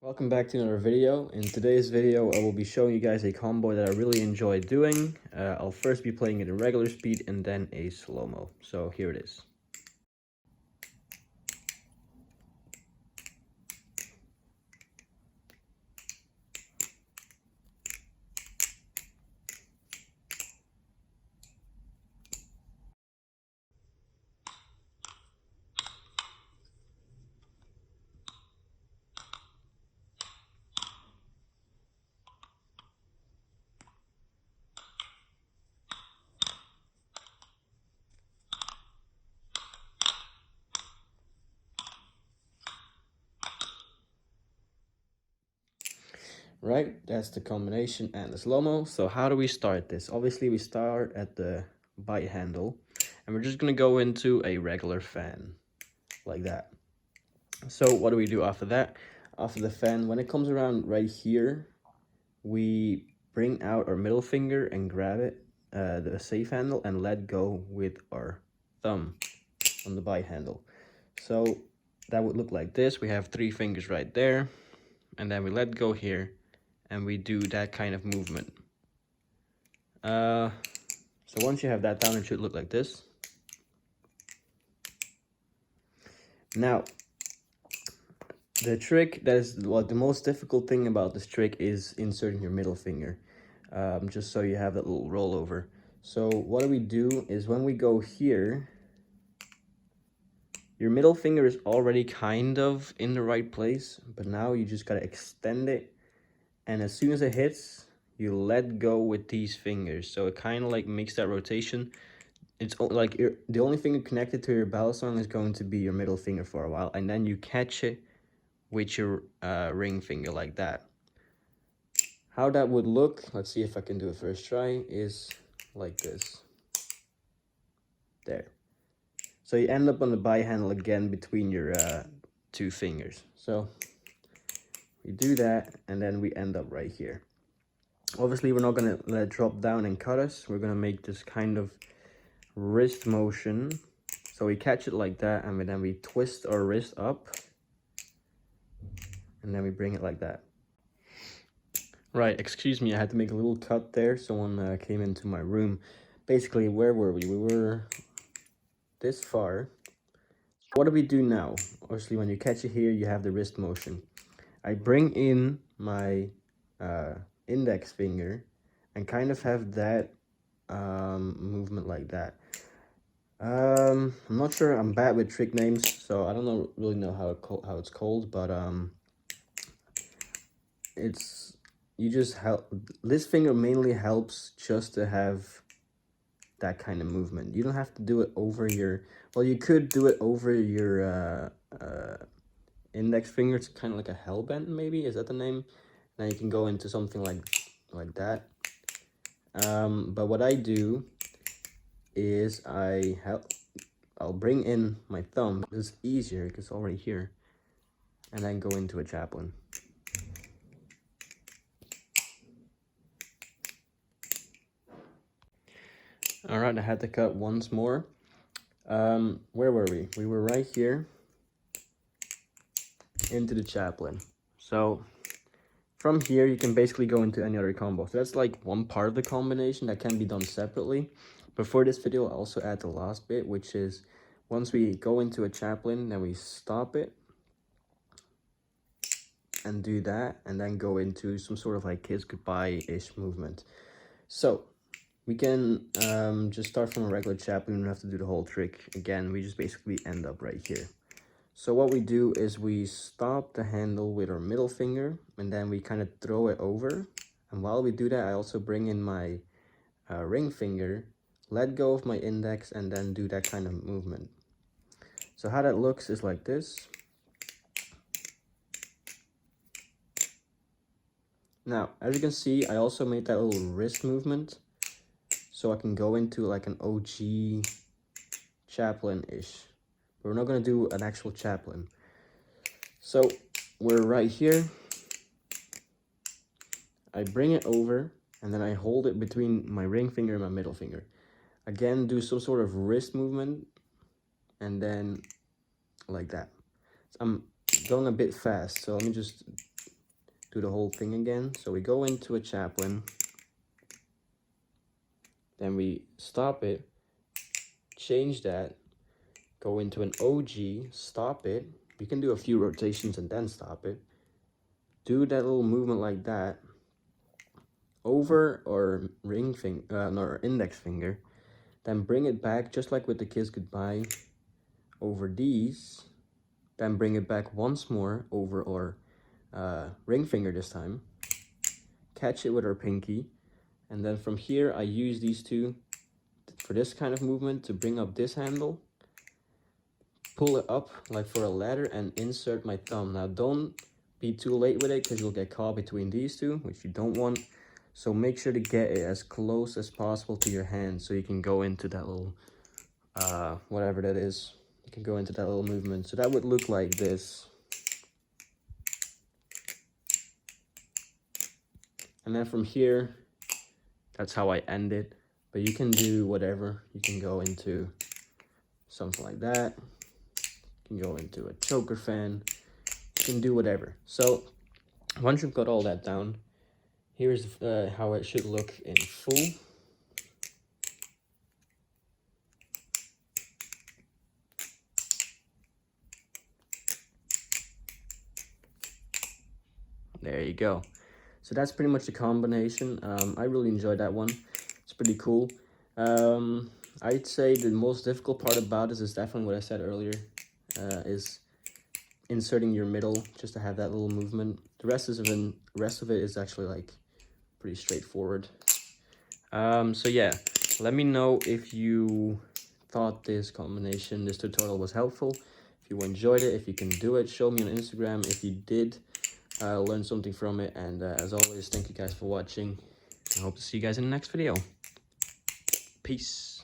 Welcome back to another video. In today's video, I will be showing you guys a combo that I really enjoy doing. I'll first be playing it in regular speed and then a slow-mo. So here it is. Right, that's the combination and the slow-mo. So how do we start this? Obviously, we start at the bite handle, and we're just gonna go into a regular fan, like that. So what do we do after that? After the fan, when it comes around right here, we bring out our middle finger and grab it, the safe handle, and let go with our thumb on the bite handle. So that would look like this. We have 3 fingers right there, and then we let go here, and we do that kind of movement. So once you have that down, it should look like this. Now, the trick that is, well, the most difficult thing about this trick is inserting your middle finger, just so you have that little rollover. So what we do is when we go here, your middle finger is already kind of in the right place, but now you just gotta extend it, and as soon as it hits, you let go with these fingers. So it kind of like makes that rotation. It's like the only finger connected to your balisong is going to be your middle finger for a while, and then you catch it with your ring finger like that. How that would look, let's see if I can do it first try, is like this. There. So you end up on the bite handle again between your 2 fingers. So we do that, and then we end up right here. Obviously, we're not going to let it drop down and cut us. We're going to make this kind of wrist motion. So we catch it like that, and then we twist our wrist up, and then we bring it like that. Right, excuse me, I had to make a little cut there. Someone came into my room. Basically, where were we? We were this far. What do we do now? Obviously, when you catch it here, you have the wrist motion. I bring in my index finger and kind of have that movement like that. I'm not sure. I'm bad with trick names, so I don't really know how it's called, but it's, you just help. This finger mainly helps just to have that kind of movement. You don't have to do it over your, well, you could do it over your index finger. It's kind of like a hellbent, maybe, is that the name? Now you can go into something like that. But what I do is I'll bring in my thumb. It's easier because it's already here, and then go into a chaplain. All right, I had to cut once more. Where were we? We were right here into the chaplain. So from here, you can basically go into any other combo. So that's like one part of the combination that can be done separately. But for this video, I'll also add the last bit, which is once we go into a chaplain, then we stop it and do that, and then go into some sort of like kiss goodbye-ish movement. So we can just start from a regular chaplain. We don't have to do the whole trick again. We just basically end up right here. So what we do is we stop the handle with our middle finger, and then we kind of throw it over. And while we do that, I also bring in my ring finger, let go of my index, and then do that kind of movement. So how that looks is like this. Now, as you can see, I also made that little wrist movement, so I can go into like an OG chaplain-ish. But we're not going to do an actual chaplain. So we're right here. I bring it over, and then I hold it between my ring finger and my middle finger. Again, do some sort of wrist movement, and then like that. So I'm going a bit fast, so let me just do the whole thing again. So we go into a chaplain, then we stop it, change that, go into an OG, stop it. You can do a few rotations and then stop it. Do that little movement like that over our ring finger, no, our index finger, then bring it back just like with the kiss goodbye over these, then bring it back once more over our ring finger this time, catch it with our pinky, and then from here I use these two for this kind of movement to bring up this handle, pull it up like for a ladder, and insert my thumb. Now don't be too late with it because you'll get caught between these two, which you don't want. So make sure to get it as close as possible to your hand so you can go into that little, whatever that is. You can go into that little movement. So that would look like this. And then from here, that's how I end it. But you can do whatever. You can go into something like that. You can go into a choker fan. You can do whatever. So once you've got all that down, here's how it should look in full. There you go. So that's pretty much the combination. I really enjoyed that one. It's pretty cool. I'd say the most difficult part about this is definitely what I said earlier, is inserting your middle just to have that little movement. The rest of it is actually like pretty straightforward. So yeah, let me know if you thought this combination, this tutorial was helpful. If you enjoyed it, if you can do it, show me on Instagram if you did learn something from it. And as always, thank you guys for watching. I hope to see you guys in the next video. Peace.